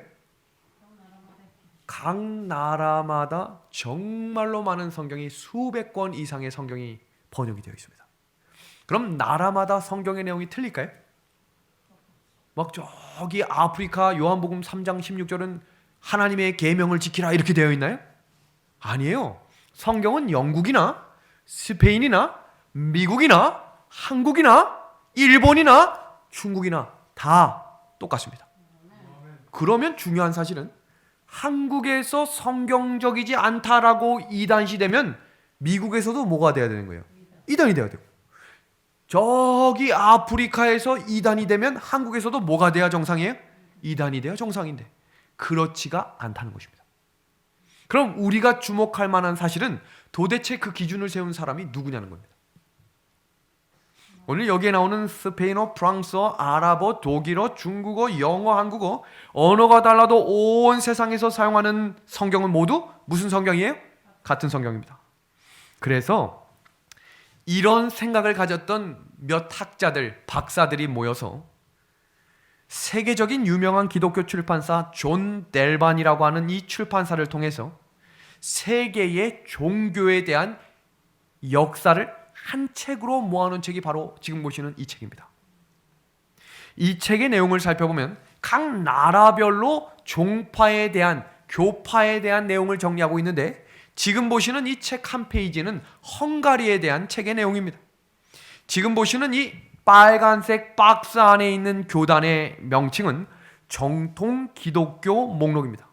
각 나라마다 정말로 많은 성경이, 수백 권 이상의 성경이 번역이 되어 있습니다. 그럼 나라마다 성경의 내용이 틀릴까요? 막 저기 아프리카 요한복음 3장 16절은 하나님의 계명을 지키라 이렇게 되어 있나요? 아니에요. 성경은 영국이나 스페인이나 미국이나 한국이나 일본이나 중국이나 다 똑같습니다. 그러면 중요한 사실은 한국에서 성경적이지 않다라고 이단시되면 미국에서도 뭐가 돼야 되는 거예요? 이단이 돼야 되고, 저기 아프리카에서 이단이 되면 한국에서도 뭐가 돼야 정상이에요? 이단이 돼야 정상인데 그렇지가 않다는 것입니다. 그럼 우리가 주목할 만한 사실은 도대체 그 기준을 세운 사람이 누구냐는 겁니다. 오늘 여기에 나오는 스페인어, 프랑스어, 아랍어, 독일어, 중국어, 영어, 한국어, 언어가 달라도 온 세상에서 사용하는 성경은 모두 무슨 성경이에요? 같은 성경입니다. 그래서 이런 생각을 가졌던 몇 학자들, 박사들이 모여서 세계적인 유명한 기독교 출판사 존 델반이라고 하는 이 출판사를 통해서 세계의 종교에 대한 역사를 한 책으로 모아놓은 책이 바로 지금 보시는 이 책입니다. 이 책의 내용을 살펴보면 각 나라별로 종파에 대한, 교파에 대한 내용을 정리하고 있는데, 지금 보시는 이 책 한 페이지는 헝가리에 대한 책의 내용입니다. 지금 보시는 이 빨간색 박스 안에 있는 교단의 명칭은 정통 기독교 목록입니다.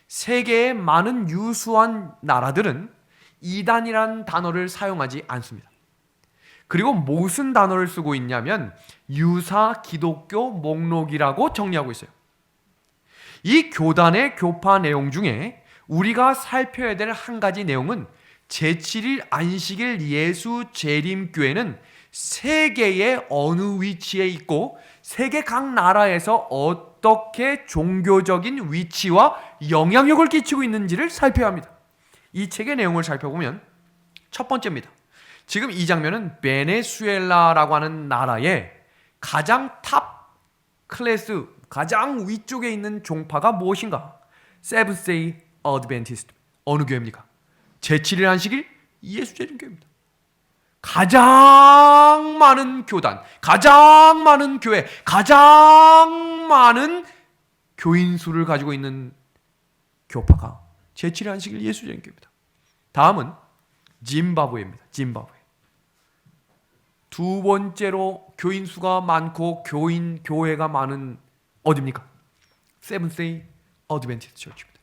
세계의 많은 유수한 나라들은 이단이라는 단어를 사용하지 않습니다. 그리고 무슨 단어를 쓰고 있냐면 유사 기독교 목록이라고 정리하고 있어요. 이 교단의 교파 내용 중에 우리가 살펴야 될 한 가지 내용은 제7일 안식일 예수 재림교회는 세계의 어느 위치에 있고 세계 각 나라에서 어떻게 종교적인 위치와 영향력을 끼치고 있는지를 살펴야 합니다. 이 책의 내용을 살펴보면 첫 번째입니다. 지금 이 장면은 베네수엘라라고 하는 나라의 가장 탑 클래스, 가장 위쪽에 있는 종파가 무엇인가? 세븐데이 어드벤티스트. 어느 교회입니까? 제7일 안식일 예수재림교회입니다. 가장 많은 교단, 가장 많은 교회, 가장 많은 교인 수를 가지고 있는 교파가 제7일 안식일 예수재림교회입니다. 다음은 짐바브웨입니다. 짐바브웨. 두 번째로 교인 수가 많고 교회가 많은 어디입니까? 세븐데이 어드벤티스트 처치입니다.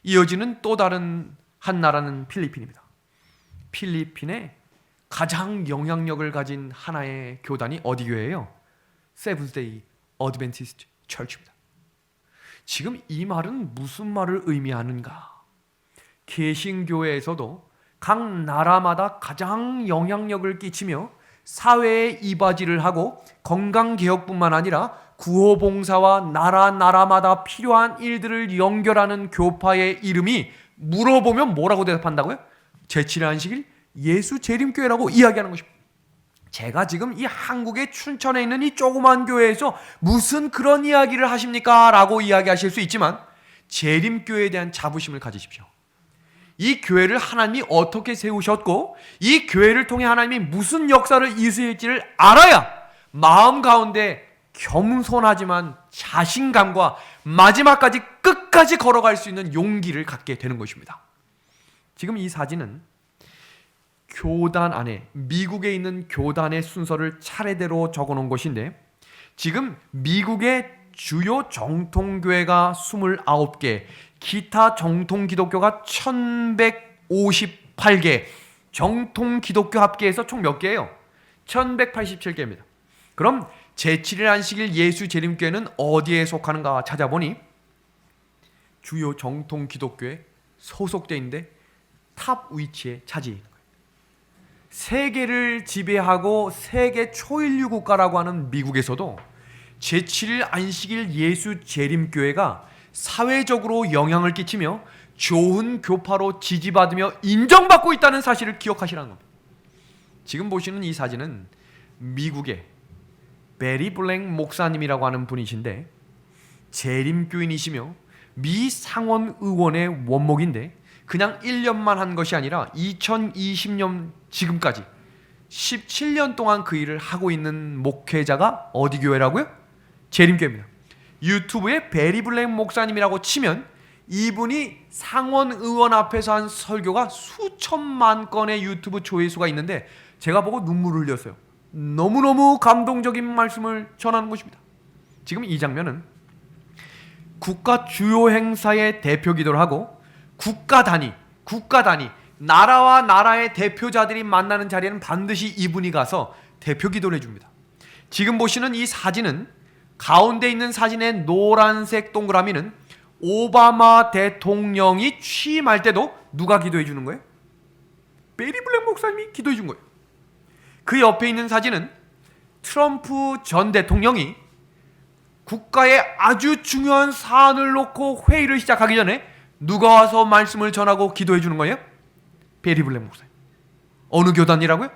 이어지는 또 다른 한 나라는 필리핀입니다. 필리핀의 가장 영향력을 가진 하나의 교단이 어디 교회예요? 세븐데이 어드벤티스트 처치입니다. 지금 이 말은 무슨 말을 의미하는가? 개신교회에서도 각 나라마다 가장 영향력을 끼치며 사회에 이바지를 하고 건강개혁뿐만 아니라 구호봉사와 나라마다 필요한 일들을 연결하는 교파의 이름이 물어보면 뭐라고 대답한다고요? 제7일 안식일 예수 재림교회라고 이야기하는 것입니다. 제가 지금 이 한국의 춘천에 있는 이 조그만 교회에서 무슨 그런 이야기를 하십니까? 라고 이야기하실 수 있지만 재림교회에 대한 자부심을 가지십시오. 이 교회를 하나님이 어떻게 세우셨고 이 교회를 통해 하나님이 무슨 역사를 이루실지를 알아야 마음 가운데 겸손하지만 자신감과 마지막까지 끝까지 걸어갈 수 있는 용기를 갖게 되는 것입니다. 지금 이 사진은 교단 안에, 미국에 있는 교단의 순서를 차례대로 적어놓은 것인데 지금 미국의 주요 정통교회가 29개, 기타 정통기독교가 1158개, 정통기독교 합계해서 총 몇 개예요? 1187개입니다. 그럼 제7일 안식일 예수 재림교회는 어디에 속하는가 찾아보니 주요 정통기독교에 소속되어 있는데 탑 위치에 차지해 있는 거예요. 세계를 지배하고 세계 초인류 국가라고 하는 미국에서도 제7일 안식일 예수 재림교회가 사회적으로 영향을 끼치며 좋은 교파로 지지받으며 인정받고 있다는 사실을 기억하시라는 겁니다. 지금 보시는 이 사진은 미국의 베리 블랙 목사님이라고 하는 분이신데 재림교인이시며 미 상원 의원의 원목인데 그냥 1년만 한 것이 아니라 2020년 지금까지 17년 동안 그 일을 하고 있는 목회자가 어디 교회라고요? 재림교회입니다. 유튜브에 베리 블랙 목사님이라고 치면 이분이 상원 의원 앞에서 한 설교가 수천만 건의 유튜브 조회수가 있는데 제가 보고 눈물을 흘렸어요. 너무너무 감동적인 말씀을 전하는 것입니다. 지금 이 장면은 국가 주요 행사의 대표 기도를 하고 국가 단위 나라와 나라의 대표자들이 만나는 자리에는 반드시 이분이 가서 대표 기도를 해줍니다. 지금 보시는 이 사진은 가운데 있는 사진의 노란색 동그라미는 오바마 대통령이 취임할 때도 누가 기도해 주는 거예요? 베리 블랙 목사님이 기도해 준 거예요. 그 옆에 있는 사진은 트럼프 전 대통령이 국가의 아주 중요한 사안을 놓고 회의를 시작하기 전에 누가 와서 말씀을 전하고 기도해 주는 거예요? 베리 블랙 목사님. 어느 교단이라고요?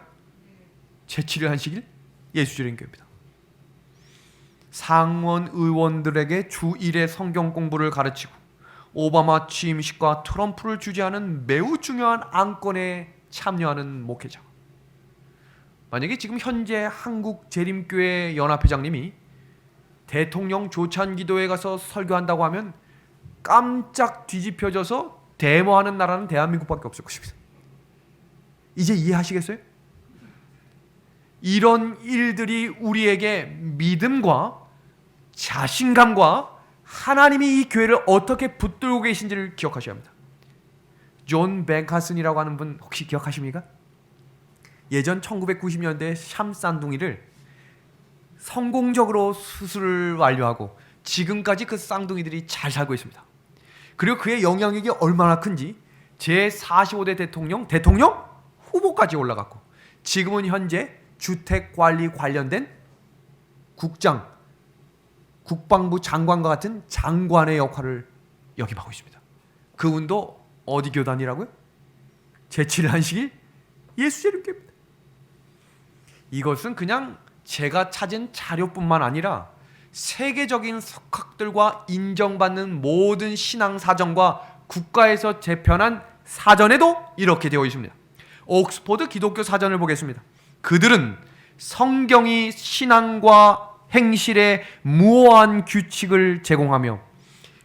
제7일 안식일 예수재림교회입니다. 상원 의원들에게 주 1회 성경 공부를 가르치고 오바마 취임식과 트럼프를 주재하는 매우 중요한 안건에 참여하는 목회자. 만약에 지금 현재 한국 재림교회 연합회장님이 대통령 조찬 기도에 가서 설교한다고 하면 깜짝 뒤집혀져서 데모하는 나라는 대한민국밖에 없을 것입니다. 이제 이해하시겠어요? 이런 일들이 우리에게 믿음과 자신감과 하나님이 이 교회를 어떻게 붙들고 계신지를 기억하셔야 합니다. 존 벤카슨이라고 하는 분 혹시 기억하십니까? 예전 1990년대 샴 쌍둥이를 성공적으로 수술을 완료하고 지금까지 그 쌍둥이들이 잘 살고 있습니다. 그리고 그의 영향력이 얼마나 큰지 제45대 대통령 후보까지 올라갔고 지금은 현재 주택관리 관련된 국방부 장관과 같은 장관의 역할을 역임하고 있습니다. 그분도 어디 교단이라고요? 제7일 안식일 예수재림교회입니다. 이것은 그냥 제가 찾은 자료뿐만 아니라 세계적인 석학들과 인정받는 모든 신앙 사전과 국가에서 제편한 사전에도 이렇게 되어 있습니다. 옥스퍼드 기독교 사전을 보겠습니다. 그들은 성경이 신앙과 행실에 무오한 규칙을 제공하며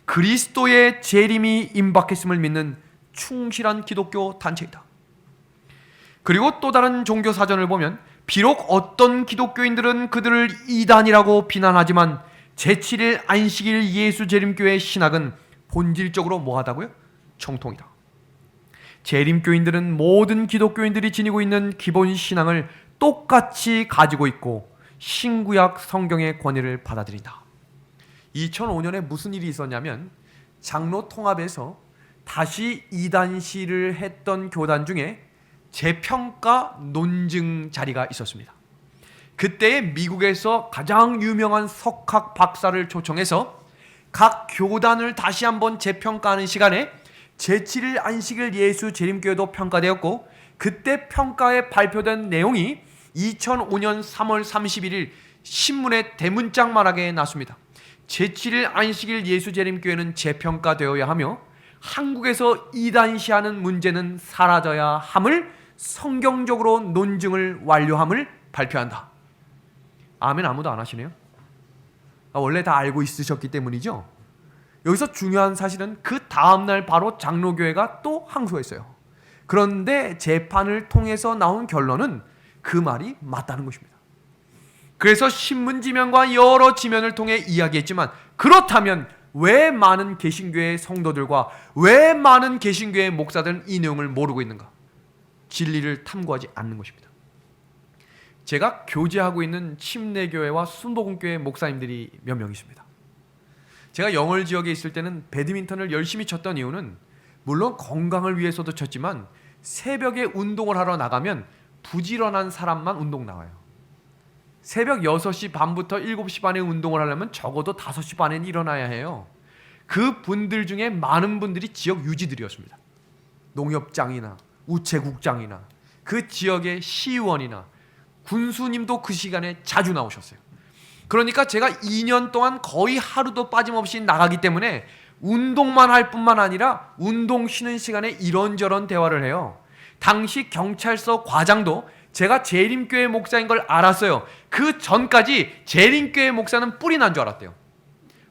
그리스도의 재림이 임박했음을 믿는 충실한 기독교 단체이다. 그리고 또 다른 종교 사전을 보면 비록 어떤 기독교인들은 그들을 이단이라고 비난하지만 제7일 안식일 예수 재림교회 신학은 본질적으로 뭐하다고요? 정통이다. 재림교인들은 모든 기독교인들이 지니고 있는 기본 신앙을 똑같이 가지고 있고 신구약 성경의 권위를 받아들인다. 2005년에 무슨 일이 있었냐면 장로 통합에서 다시 이단시를 했던 교단 중에 재평가 논증 자리가 있었습니다. 그때 미국에서 가장 유명한 석학 박사를 초청해서 각 교단을 다시 한번 재평가하는 시간에 제7일 안식일 예수 재림교회도 평가되었고 그때 평가에 발표된 내용이 2005년 3월 31일 신문에 대문짝만하게 났습니다. 제7일 안식일 예수 재림교회는 재평가되어야 하며 한국에서 이단시하는 문제는 사라져야 함을 성경적으로 논증을 완료함을 발표한다. 아멘 아무도 안 하시네요. 원래 다 알고 있으셨기 때문이죠. 여기서 중요한 사실은 그 다음날 바로 장로교회가 또 항소했어요. 그런데 재판을 통해서 나온 결론은 그 말이 맞다는 것입니다. 그래서 신문지면과 여러 지면을 통해 이야기했지만 그렇다면 왜 많은 개신교회 성도들과 왜 많은 개신교회 목사들은 이 내용을 모르고 있는가? 진리를 탐구하지 않는 것입니다. 제가 교제하고 있는 침례교회와 순복음교회 목사님들이 몇 명 있습니다. 제가 영월 지역에 있을 때는 배드민턴을 열심히 쳤던 이유는 물론 건강을 위해서도 쳤지만 새벽에 운동을 하러 나가면 부지런한 사람만 운동 나와요. 새벽 6시 반부터 7시 반에 운동을 하려면 적어도 5시 반에는 일어나야 해요. 그 분들 중에 많은 분들이 지역 유지들이었습니다. 농협장이나 우체국장이나 그 지역의 시의원이나 군수님도 그 시간에 자주 나오셨어요. 그러니까 제가 2년 동안 거의 하루도 빠짐없이 나가기 때문에 운동만 할 뿐만 아니라 운동 쉬는 시간에 이런저런 대화를 해요. 당시 경찰서 과장도 제가 재림교회 목사인 걸 알았어요. 그 전까지 재림교회 목사는 뿔이 난 줄 알았대요.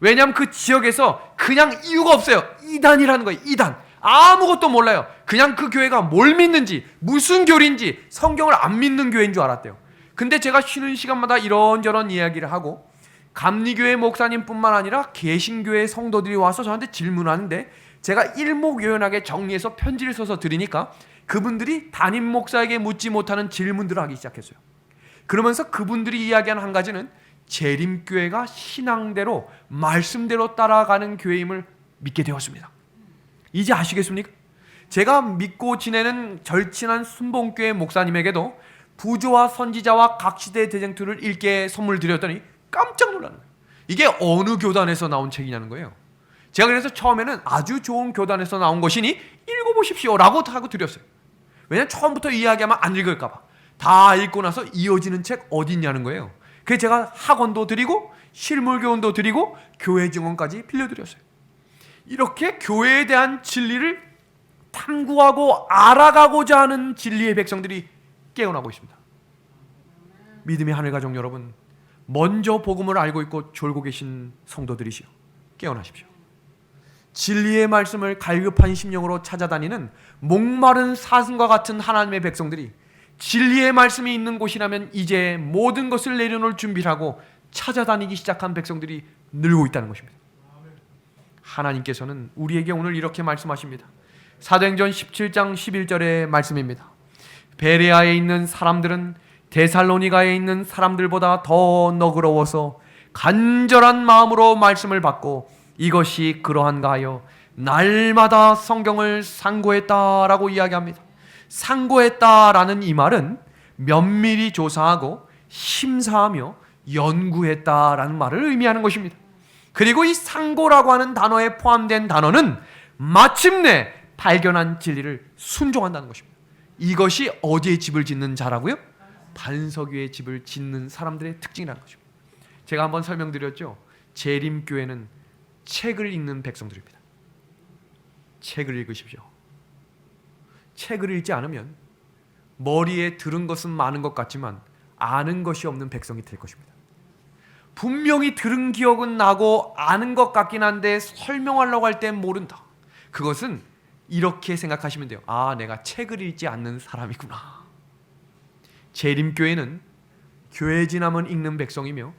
왜냐하면 그 지역에서 그냥 이유가 없어요. 이단이라는 거예요. 이단. 아무것도 몰라요. 그냥 그 교회가 뭘 믿는지 무슨 교리인지 성경을 안 믿는 교회인 줄 알았대요. 근데 제가 쉬는 시간마다 이런저런 이야기를 하고 감리교회 목사님뿐만 아니라 개신교회 성도들이 와서 저한테 질문하는데 제가 일목요연하게 정리해서 편지를 써서 드리니까 그분들이 담임 목사에게 묻지 못하는 질문들을 하기 시작했어요. 그러면서 그분들이 이야기하는 한 가지는 재림교회가 신앙대로 말씀대로 따라가는 교회임을 믿게 되었습니다. 이제 아시겠습니까? 제가 믿고 지내는 절친한 순복음교회 목사님에게도 부조와 선지자와 각 시대의 대쟁투를 읽게 선물 드렸더니 깜짝 놀라는 거예요. 이게 어느 교단에서 나온 책이냐는 거예요. 제가 그래서 처음에는 아주 좋은 교단에서 나온 것이니 읽어보십시오 라고 하고 드렸어요. 왜냐하면 처음부터 이야기하면 안 읽을까 봐. 다 읽고 나서 이어지는 책 어디 있냐는 거예요. 그래서 제가 학원도 드리고 실물 교훈도 드리고 교회 증언까지 빌려드렸어요. 이렇게 교회에 대한 진리를 탐구하고 알아가고자 하는 진리의 백성들이 깨어나고 있습니다. 믿음의 하늘 가족 여러분, 먼저 복음을 알고 있고 졸고 계신 성도들이시여, 깨어나십시오. 진리의 말씀을 갈급한 심령으로 찾아다니는 목마른 사슴과 같은 하나님의 백성들이 진리의 말씀이 있는 곳이라면 이제 모든 것을 내려놓을 준비를 하고 찾아다니기 시작한 백성들이 늘고 있다는 것입니다. 하나님께서는 우리에게 오늘 이렇게 말씀하십니다. 사도행전 17장 11절의 말씀입니다. 베레아에 있는 사람들은 데살로니가에 있는 사람들보다 더 너그러워서 간절한 마음으로 말씀을 받고 이것이 그러한가 하여 날마다 성경을 상고했다라고 이야기합니다. 상고했다라는 이 말은 면밀히 조사하고 심사하며 연구했다라는 말을 의미하는 것입니다. 그리고 이 상고라고 하는 단어에 포함된 단어는 마침내 발견한 진리를 순종한다는 것입니다. 이것이 어디에 집을 짓는 자라고요? 반석 위에 집을 짓는 사람들의 특징이라는 것입니다. 제가 한번 설명드렸죠. 재림교회는 책을 읽는 백성들입니다. 책을 읽으십시오. 책을 읽지 않으면 머리에 들은 것은 많은 것 같지만 아는 것이 없는 백성이 될 것입니다. 분명히 들은 기억은 나고 아는 것 같긴 한데 설명하려고 할 땐 모른다. 그것은 이렇게 생각하시면 돼요. 아, 내가 책을 읽지 않는 사람이구나. 재림교회는 교회 지남은 읽는 백성이며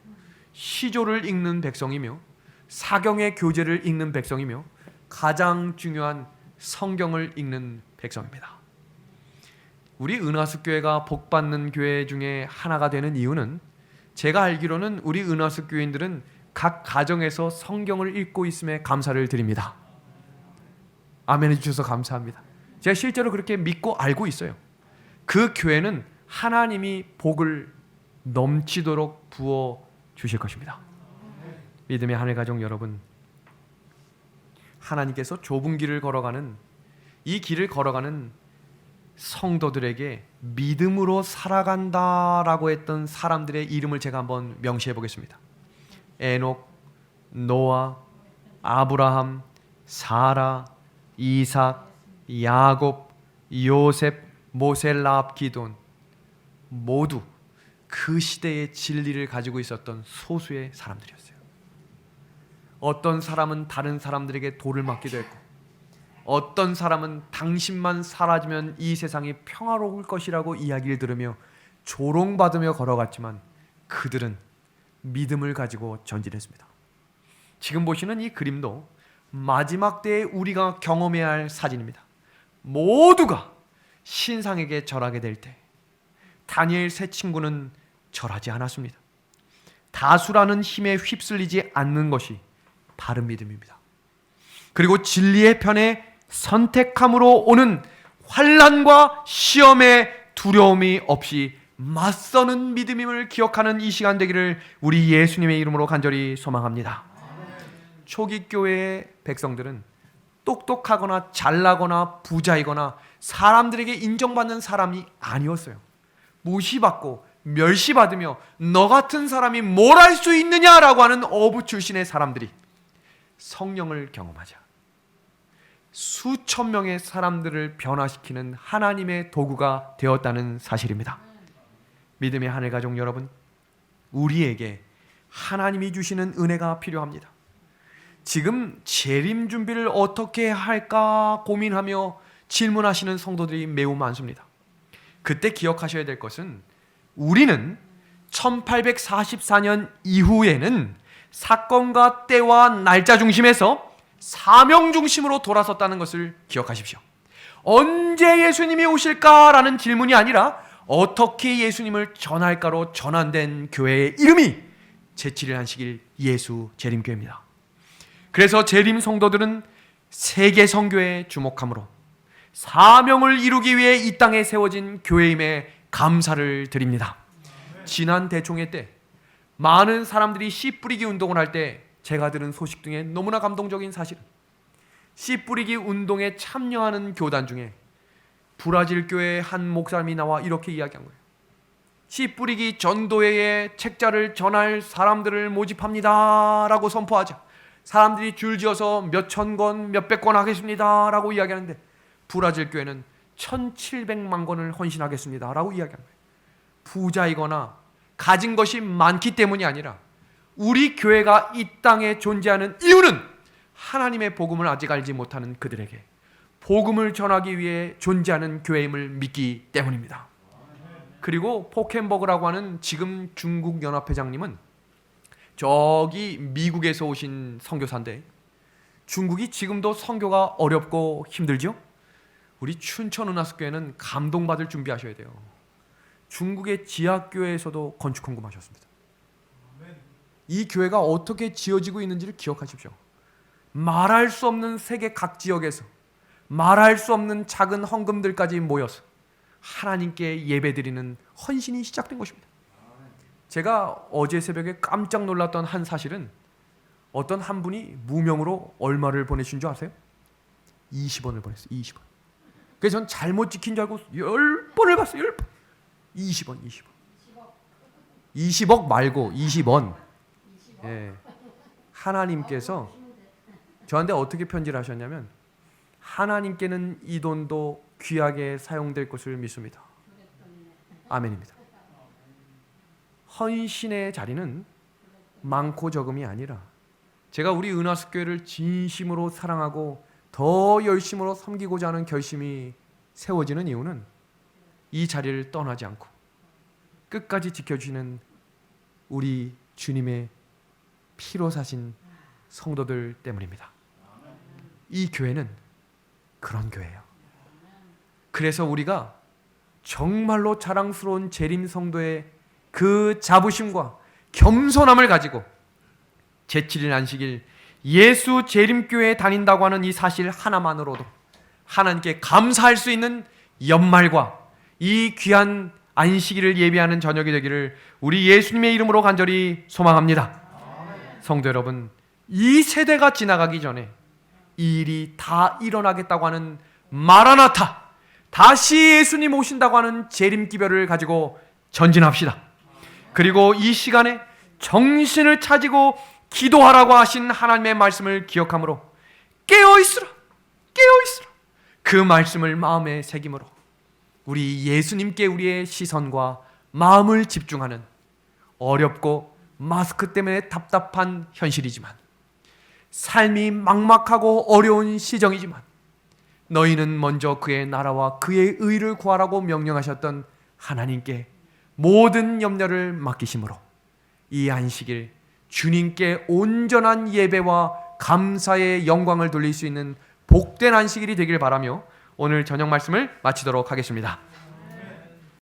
시조를 읽는 백성이며 사경의 교재를 읽는 백성이며 가장 중요한 성경을 읽는 백성입니다. 우리 은하숙교회가 복받는 교회 중에 하나가 되는 이유는 제가 알기로는 우리 은하숙 교인들은 각 가정에서 성경을 읽고 있음에 감사를 드립니다. 아멘 해주셔서 감사합니다. 제가 실제로 그렇게 믿고 알고 있어요. 그 교회는 하나님이 복을 넘치도록 부어 주실 것입니다. 믿음의 하늘 가족 여러분, 하나님께서 좁은 길을 걸어가는 이 길을 걸어가는 성도들에게 믿음으로 살아간다라고 했던 사람들의 이름을 제가 한번 명시해 보겠습니다. 에녹, 노아, 아브라함, 사라, 이삭, 야곱, 요셉, 모세, 라합, 기돈, 모두 그 시대의 진리를 가지고 있었던 소수의 사람들이었어요. 어떤 사람은 다른 사람들에게 돌을 맞기도 했고, 어떤 사람은 당신만 사라지면 이 세상이 평화로울 것이라고 이야기를 들으며 조롱받으며 걸어갔지만 그들은 믿음을 가지고 전진했습니다. 지금 보시는 이 그림도 마지막 때에 우리가 경험해야 할 사진입니다. 모두가 신상에게 절하게 될 때 다니엘 세 친구는 절하지 않았습니다. 다수라는 힘에 휩쓸리지 않는 것이 바른 믿음입니다. 그리고 진리의 편에 선택함으로 오는 환난과 시험의 두려움이 없이 맞서는 믿음임을 기억하는 이 시간 되기를 우리 예수님의 이름으로 간절히 소망합니다. 초기 교회의 백성들은 똑똑하거나 잘나거나 부자이거나 사람들에게 인정받는 사람이 아니었어요. 무시받고 멸시받으며 너 같은 사람이 뭘 할 수 있느냐라고 하는 어부 출신의 사람들이 성령을 경험하자 수천 명의 사람들을 변화시키는 하나님의 도구가 되었다는 사실입니다. 믿음의 하늘 가족 여러분, 우리에게 하나님이 주시는 은혜가 필요합니다. 지금 재림 준비를 어떻게 할까 고민하며 질문하시는 성도들이 매우 많습니다. 그때 기억하셔야 될 것은 우리는 1844년 이후에는 사건과 때와 날짜 중심에서 사명 중심으로 돌아섰다는 것을 기억하십시오. 언제 예수님이 오실까라는 질문이 아니라 어떻게 예수님을 전할까로 전환된 교회의 이름이 제7일 안식일 예수 재림교회입니다. 그래서 재림 성도들은 세계 선교에 주목함으로 사명을 이루기 위해 이 땅에 세워진 교회임에 감사를 드립니다. 지난 대총회 때 많은 사람들이 씨 뿌리기 운동을 할 때 제가 들은 소식 중에 너무나 감동적인 사실은 씨 뿌리기 운동에 참여하는 교단 중에 브라질 교회의 한 목사님이 나와 이렇게 이야기한 거예요. 씨 뿌리기 전도회에 책자를 전할 사람들을 모집합니다 라고 선포하자 사람들이 줄지어서 몇천 권, 몇백 권 하겠습니다 라고 이야기하는데 브라질 교회는 1700만 권을 헌신하겠습니다 라고 이야기합니다. 부자이거나 가진 것이 많기 때문이 아니라 우리 교회가 이 땅에 존재하는 이유는 하나님의 복음을 아직 알지 못하는 그들에게 복음을 전하기 위해 존재하는 교회임을 믿기 때문입니다. 그리고 포켄버그라고 하는 지금 중국 연합회장님은 저기 미국에서 오신 선교사인데 중국이 지금도 선교가 어렵고 힘들죠? 우리 춘천은하수교회는 감동받을 준비하셔야 돼요. 중국의 지하교회에서도 건축 헌금하셨습니다. 이 교회가 어떻게 지어지고 있는지를 기억하십시오. 말할 수 없는 세계 각 지역에서 말할 수 없는 작은 헌금들까지 모여서 하나님께 예배드리는 헌신이 시작된 것입니다. 제가 어제 새벽에 깜짝 놀랐던 한 사실은 어떤 한 분이 무명으로 얼마를 보내신 줄 아세요? 20원을 보냈어요. 20원. 그래서 전 잘못 지킨 줄 알고 10번을 봤어요. 10번. 20원. 20억 말고 20원. 예. 하나님께서 저한테 어떻게 편지를 하셨냐면 하나님께는 이 돈도 귀하게 사용될 것을 믿습니다. 아멘입니다. 헌신의 자리는 많고 적음이 아니라 제가 우리 은하수교회를 진심으로 사랑하고 더 열심으로 섬기고자 하는 결심이 세워지는 이유는 이 자리를 떠나지 않고 끝까지 지켜주시는 우리 주님의 피로 사신 성도들 때문입니다. 이 교회는 그런 교회예요. 그래서 우리가 정말로 자랑스러운 재림 성도의 그 자부심과 겸손함을 가지고 제7일 안식일 예수 재림교회에 다닌다고 하는 이 사실 하나만으로도 하나님께 감사할 수 있는 연말과 이 귀한 안식일을 예비하는 저녁이 되기를 우리 예수님의 이름으로 간절히 소망합니다. 성도 여러분, 이 세대가 지나가기 전에 이 일이 다 일어나겠다고 하는 마라나타, 다시 예수님 오신다고 하는 재림기별을 가지고 전진합시다. 그리고 이 시간에 정신을 차리고 기도하라고 하신 하나님의 말씀을 기억함으로 깨어있으라, 깨어있으라, 그 말씀을 마음에 새김으로 우리 예수님께 우리의 시선과 마음을 집중하는 어렵고 마스크 때문에 답답한 현실이지만 삶이 막막하고 어려운 시정이지만 너희는 먼저 그의 나라와 그의 의를 구하라고 명령하셨던 하나님께 모든 염려를 맡기심으로 이 안식일 주님께 온전한 예배와 감사의 영광을 돌릴 수 있는 복된 안식일이 되길 바라며 오늘 저녁 말씀을 마치도록 하겠습니다.